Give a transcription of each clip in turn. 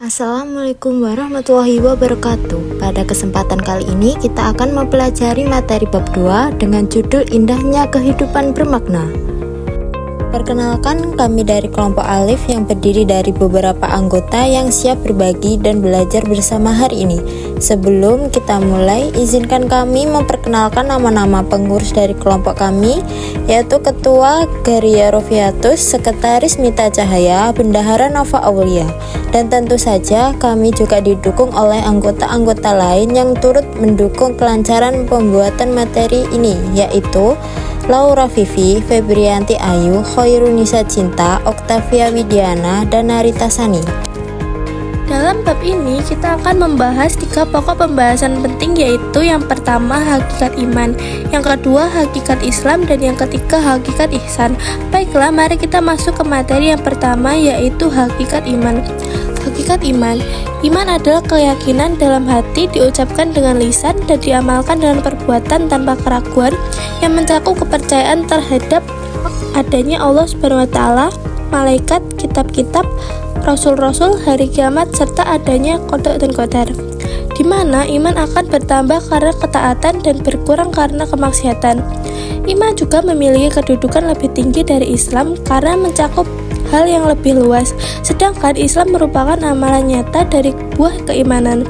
Assalamualaikum warahmatullahi wabarakatuh. Pada kesempatan kali ini kita akan mempelajari materi bab 2 dengan judul Indahnya Kehidupan Bermakna. Perkenalkan, kami dari kelompok Alif yang terdiri dari beberapa anggota yang siap berbagi dan belajar bersama hari ini. Sebelum kita mulai, izinkan kami memperkenalkan nama-nama pengurus dari kelompok kami, yaitu Ketua Garia Rofiatus, Sekretaris Mita Cahaya, Bendahara Nova Aulia. Dan tentu saja kami juga didukung oleh anggota-anggota lain yang turut mendukung kelancaran pembuatan materi ini, yaitu Laura Vivi, Febrianti Ayu, Khairunisa Cinta, Oktavia Widiana, dan Narita Sani. Dalam bab ini kita akan membahas 3 pokok pembahasan penting, yaitu yang pertama hakikat iman, yang kedua hakikat Islam, dan yang ketiga hakikat ihsan. Baiklah, mari kita masuk ke materi yang pertama, yaitu hakikat iman. Hakikat iman. Iman adalah keyakinan dalam hati, diucapkan dengan lisan dan diamalkan dengan perbuatan tanpa keraguan, yang mencakup kepercayaan terhadap adanya Allah Subhanahu wa taala, malaikat, kitab-kitab, rasul-rasul, hari kiamat, serta adanya qada dan qadar. Di mana iman akan bertambah karena ketaatan dan berkurang karena kemaksiatan. Iman juga memiliki kedudukan lebih tinggi dari Islam karena mencakup hal yang lebih luas, sedangkan Islam merupakan amalan nyata dari buah keimanan.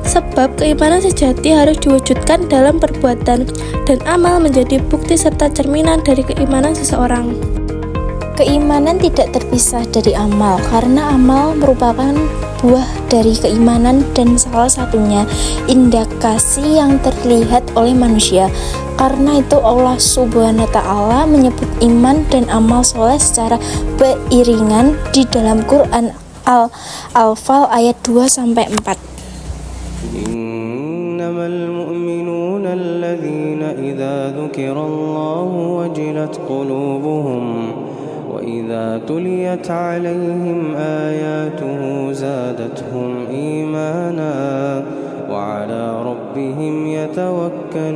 Sebab keimanan sejati harus diwujudkan dalam perbuatan, dan amal menjadi bukti serta cerminan dari keimanan seseorang. Keimanan tidak terpisah dari amal, karena amal merupakan buah dari keimanan dan salah satunya indikasi yang terlihat oleh manusia. Karena itu Allah Subhanahu wa taala menyebut iman dan amal soleh secara beriringan di dalam Quran Al-Anfal ayat 2-4. Innamal mu'minuna alladhina idza dzukirallahu wajilat qulubuhum wa idza tuliyat 'alaihim ayatuhu zadatuhum imana wa 'ala rabbihim yatawakkalun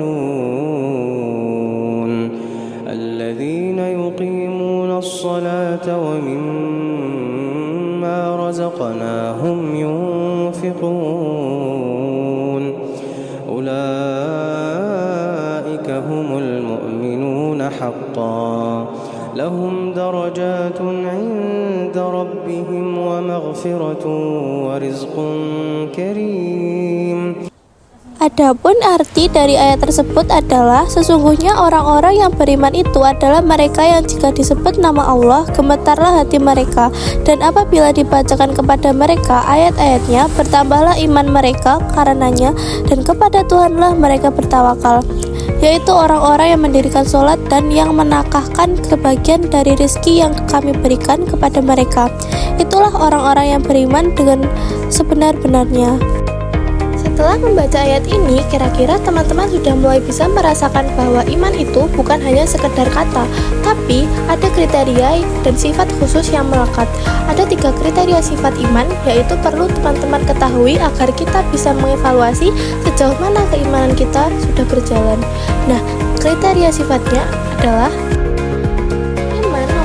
alladhina yuqimuna as-salata wa mimma razaqnahum yunfiqun ulaika humul mu'minuna haqqan lahum darajatun 'inda rabbihim wa maghfiratun wa rizqun karim. Adapun arti dari ayat tersebut adalah sesungguhnya orang-orang yang beriman itu adalah mereka yang jika disebut nama Allah gemetarlah hati mereka, dan apabila dibacakan kepada mereka ayat-ayatnya bertambahlah iman mereka karenanya, dan kepada Tuhanlah mereka bertawakal, yaitu orang-orang yang mendirikan sholat dan yang menakahkan sebagian dari rezeki yang kami berikan kepada mereka. Itulah orang-orang yang beriman dengan sebenar-benarnya. Setelah membaca ayat ini, kira-kira teman-teman sudah mulai bisa merasakan bahwa iman itu bukan hanya sekedar kata, tapi ada kriteria dan sifat khusus yang melekat. Ada 3 kriteria sifat iman, yaitu perlu teman-teman ketahui agar kita bisa mengevaluasi sejauh mana keimanan kita sudah berjalan. Nah, kriteria sifatnya adalah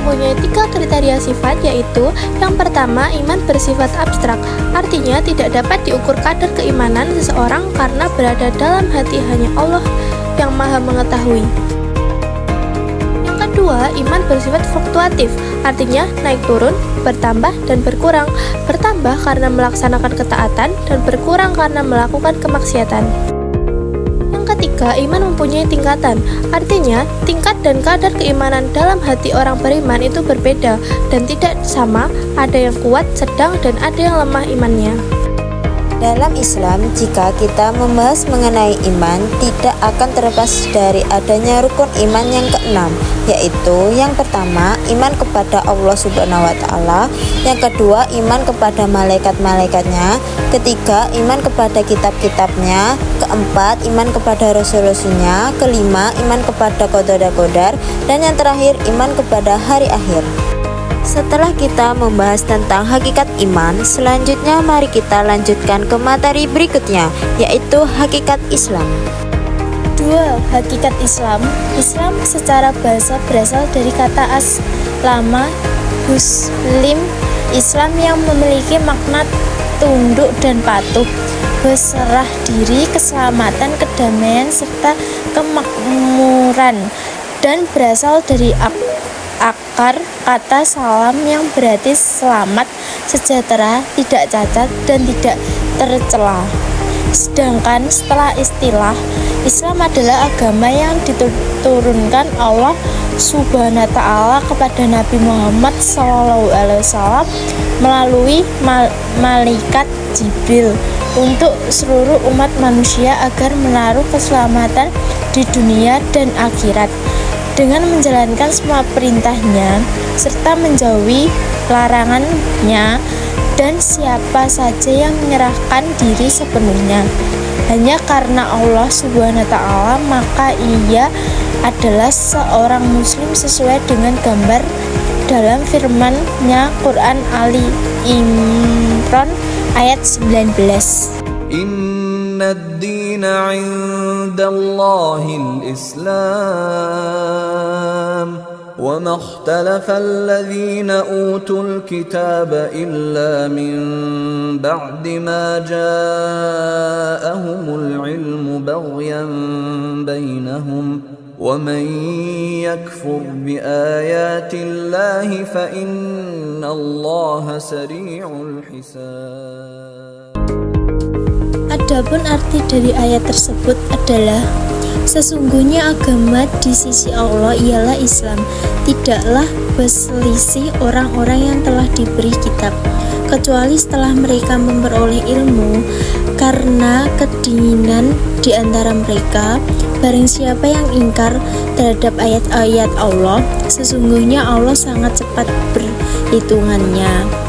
mempunyai 3 kriteria sifat, yaitu yang pertama, iman bersifat abstrak, artinya tidak dapat diukur kadar keimanan seseorang karena berada dalam hati hanya Allah yang maha mengetahui. Yang kedua, iman bersifat fluktuatif, artinya naik turun, bertambah dan berkurang, bertambah karena melaksanakan ketaatan dan berkurang karena melakukan kemaksiatan. Ketiga, iman mempunyai tingkatan, artinya tingkat dan kadar keimanan dalam hati orang beriman itu berbeda dan tidak sama, ada yang kuat, sedang, dan ada yang lemah imannya. Dalam Islam, jika kita membahas mengenai iman, tidak akan terlepas dari adanya rukun iman yang ke-6, yaitu yang pertama, iman kepada Allah Subhanahu wa taala, yang kedua, iman kepada malaikat-malaikatnya, ketiga, iman kepada kitab-kitabnya, keempat, iman kepada rasul-rasulnya, kelima, iman kepada qada dan qadar, dan yang terakhir, iman kepada hari akhir. Setelah kita membahas tentang hakikat iman, selanjutnya mari kita lanjutkan ke materi berikutnya, yaitu hakikat Islam. 2. Hakikat Islam. Islam secara bahasa berasal dari kata aslama, muslim, Islam yang memiliki makna tunduk dan patuh, berserah diri, keselamatan, kedamaian, serta kemakmuran, dan berasal dari akar kata salam yang berarti selamat, sejahtera, tidak cacat, dan tidak tercela. Sedangkan setelah istilah, Islam adalah agama yang diturunkan Allah Subhanahu wa Ta'ala kepada Nabi Muhammad SAW melalui malaikat Jibril untuk seluruh umat manusia agar menaruh keselamatan di dunia dan akhirat dengan menjalankan semua perintahnya serta menjauhi larangannya, dan siapa saja yang menyerahkan diri sepenuhnya hanya karena Allah Subhanahu wa Ta'ala, maka ia adalah seorang muslim sesuai dengan gambar dalam firman-Nya Quran Ali Imran ayat 19. Inna ad-dina 'indallahil Islam wa ma ikhtalafa alladhina utul kitaba illa min ba'di ma ja'ahumul 'ilmu baghyan bainahum wa man yakfur bi ayatillahi fa innallaha sari'ul hisab. Adapun arti dari ayat tersebut adalah sesungguhnya agama di sisi Allah ialah Islam, tidaklah berselisih orang-orang yang telah diberi kitab, kecuali setelah mereka memperoleh ilmu, karena kedinginan di antara mereka. Barang siapa yang ingkar terhadap ayat-ayat Allah, sesungguhnya Allah sangat cepat berhitungannya.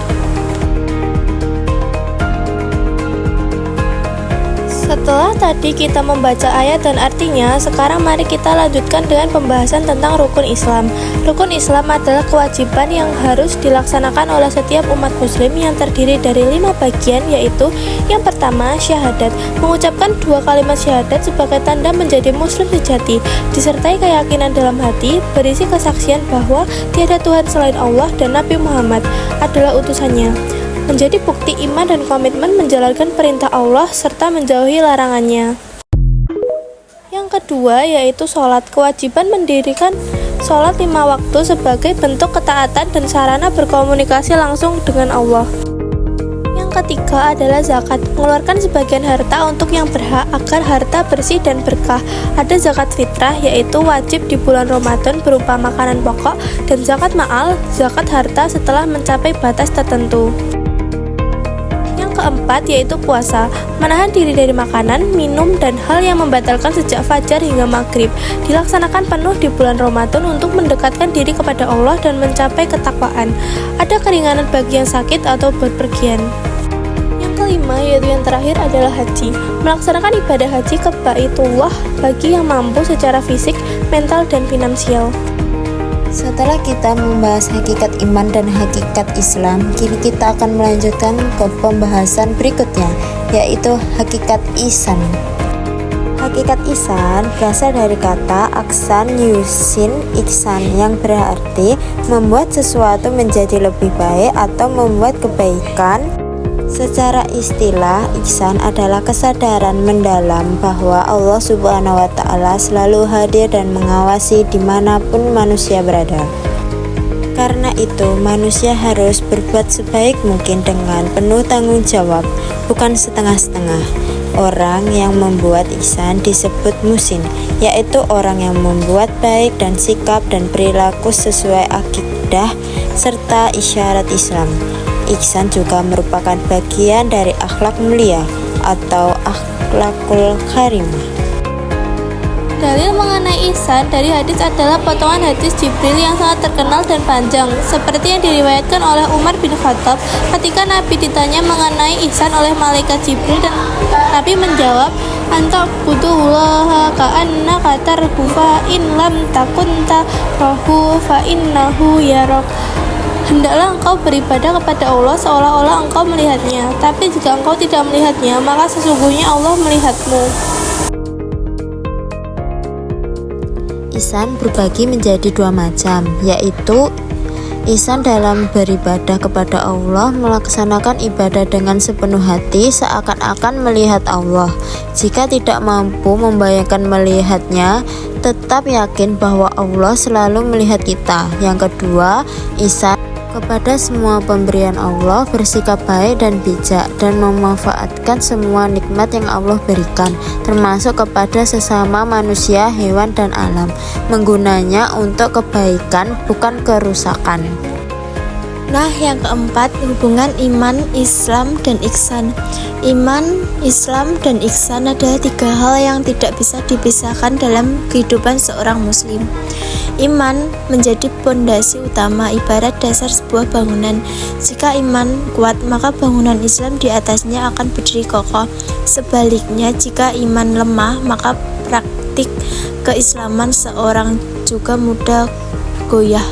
Setelah tadi kita membaca ayat dan artinya, sekarang mari kita lanjutkan dengan pembahasan tentang rukun Islam. Rukun Islam adalah kewajiban yang harus dilaksanakan oleh setiap umat muslim yang terdiri dari 5 bagian, yaitu yang pertama, syahadat, mengucapkan 2 kalimat syahadat sebagai tanda menjadi muslim sejati, disertai keyakinan dalam hati, berisi kesaksian bahwa tiada Tuhan selain Allah dan Nabi Muhammad adalah utusannya, menjadi bukti iman dan komitmen menjalankan perintah Allah serta menjauhi larangannya. Yang kedua yaitu sholat, kewajiban mendirikan sholat 5 waktu sebagai bentuk ketaatan dan sarana berkomunikasi langsung dengan Allah. Yang ketiga adalah zakat, mengeluarkan sebagian harta untuk yang berhak agar harta bersih dan berkah. Ada zakat fitrah, yaitu wajib di bulan Ramadan berupa makanan pokok, dan zakat ma'al, zakat harta setelah mencapai batas tertentu. Keempat yaitu puasa, menahan diri dari makanan, minum, dan hal yang membatalkan sejak fajar hingga maghrib. Dilaksanakan penuh di bulan Ramadan untuk mendekatkan diri kepada Allah dan mencapai ketakwaan. Ada keringanan bagi yang sakit atau berpergian. Yang kelima yaitu yang terakhir adalah haji, melaksanakan ibadah haji ke Baitullah bagi yang mampu secara fisik, mental, dan finansial. Setelah kita membahas hakikat iman dan hakikat Islam, kini kita akan melanjutkan ke pembahasan berikutnya, yaitu hakikat ihsan. Hakikat ihsan berasal dari kata aksan yusin ihsan yang berarti membuat sesuatu menjadi lebih baik atau membuat kebaikan. Secara istilah, ihsan adalah kesadaran mendalam bahwa Allah Subhanahu wa Ta'ala selalu hadir dan mengawasi dimanapun manusia berada. Karena itu, manusia harus berbuat sebaik mungkin dengan penuh tanggung jawab, bukan setengah-setengah. Orang yang membuat ihsan disebut muhsin, yaitu orang yang membuat baik dan sikap dan perilaku sesuai akidah serta isyarat Islam. Ihsan juga merupakan bagian dari akhlak mulia atau akhlakul karimah. Dalil mengenai ihsan dari hadis adalah potongan hadis Jibril yang sangat terkenal dan panjang, seperti yang diriwayatkan oleh Umar bin Khattab ketika Nabi ditanya mengenai ihsan oleh malaikat Jibril, dan Nabi menjawab, "Anta budullaha ka'annaka tarhu fa in lam takun tarahu fa innahu yarak." Hendaklah engkau beribadah kepada Allah seolah-olah engkau melihatnya, tapi jika engkau tidak melihatnya, maka sesungguhnya Allah melihatmu. Ihsan berbagi menjadi 2 macam, yaitu Ihsan dalam beribadah kepada Allah, melaksanakan ibadah dengan sepenuh hati seakan-akan melihat Allah. Jika tidak mampu membayangkan melihatnya, tetap yakin bahwa Allah selalu melihat kita. Yang kedua, ihsan kepada semua pemberian Allah, bersikap baik dan bijak dan memanfaatkan semua nikmat yang Allah berikan, termasuk kepada sesama manusia, hewan dan alam, menggunanya untuk kebaikan bukan kerusakan. Nah, yang keempat, hubungan iman, Islam, dan ihsan. Iman, Islam, dan ihsan adalah tiga hal yang tidak bisa dipisahkan dalam kehidupan seorang muslim. Iman menjadi pondasi utama, ibarat dasar sebuah bangunan. Jika iman kuat, maka bangunan Islam di atasnya akan berdiri kokoh. Sebaliknya, jika iman lemah, maka praktik keislaman seorang juga mudah goyah.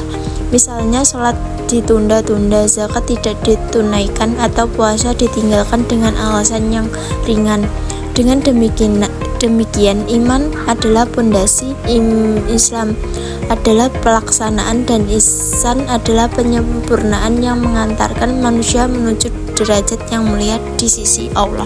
Misalnya sholat ditunda-tunda, zakat tidak ditunaikan, atau puasa ditinggalkan dengan alasan yang ringan. Dengan demikian iman adalah pondasi, Islam adalah pelaksanaan, dan ihsan adalah penyempurnaan yang mengantarkan manusia menuju derajat yang mulia di sisi Allah.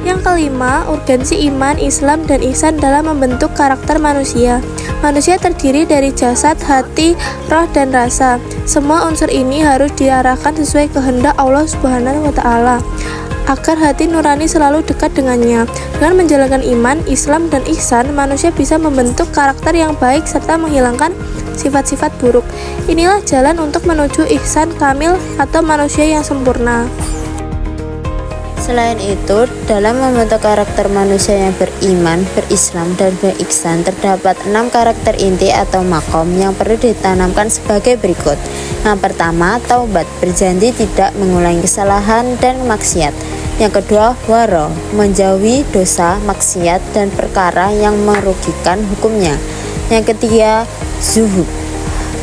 Yang kelima, urgensi iman, Islam, dan ihsan dalam membentuk karakter manusia. Manusia terdiri dari jasad, hati, roh, dan rasa. Semua unsur ini harus diarahkan sesuai kehendak Allah Subhanahu wa Ta'ala, agar hati nurani selalu dekat dengannya. Dengan menjalankan iman, Islam, dan ihsan, manusia bisa membentuk karakter yang baik serta menghilangkan sifat-sifat buruk. Inilah jalan untuk menuju ihsan kamil atau manusia yang sempurna. Selain itu, dalam membentuk karakter manusia yang beriman, berislam, dan berihsan, terdapat 6 karakter inti atau makom yang perlu ditanamkan sebagai berikut. Yang pertama, taubat, berjanji tidak mengulangi kesalahan dan maksiat. Yang kedua, waro, menjauhi dosa, maksiat, dan perkara yang merugikan hukumnya. Yang ketiga, zuhud,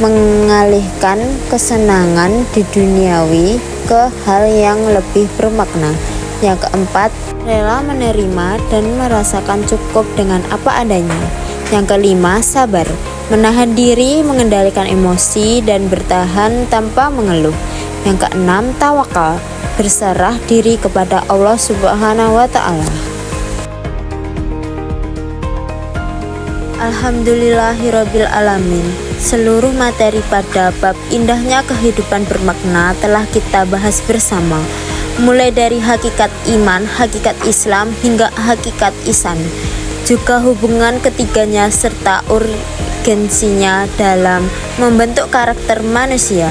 mengalihkan kesenangan di duniawi ke hal yang lebih bermakna. Yang keempat, rela menerima dan merasakan cukup dengan apa adanya. Yang kelima, sabar, menahan diri, mengendalikan emosi, dan bertahan tanpa mengeluh. Yang keenam, tawakal, berserah diri kepada Allah Subhanahu wa Ta'ala. Alhamdulillahirabbil alamin. Seluruh materi pada bab indahnya kehidupan bermakna telah kita bahas bersama, mulai dari hakikat iman, hakikat Islam, hingga hakikat ihsan, juga hubungan ketiganya serta urgensinya dalam membentuk karakter manusia.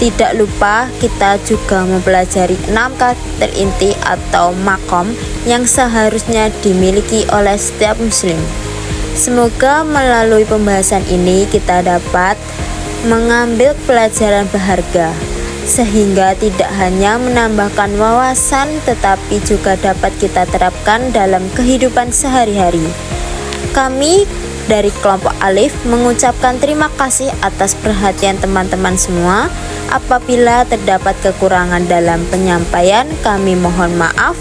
Tidak lupa kita juga mempelajari 6 karakter inti atau makom yang seharusnya dimiliki oleh setiap muslim. Semoga melalui pembahasan ini kita dapat mengambil pelajaran berharga, sehingga tidak hanya menambahkan wawasan tetapi juga dapat kita terapkan dalam kehidupan sehari-hari. Kami dari kelompok Alif mengucapkan terima kasih atas perhatian teman-teman semua. Apabila terdapat kekurangan dalam penyampaian, kami mohon maaf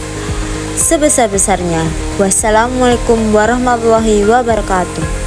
sebesar-besarnya. Wassalamualaikum warahmatullahi wabarakatuh.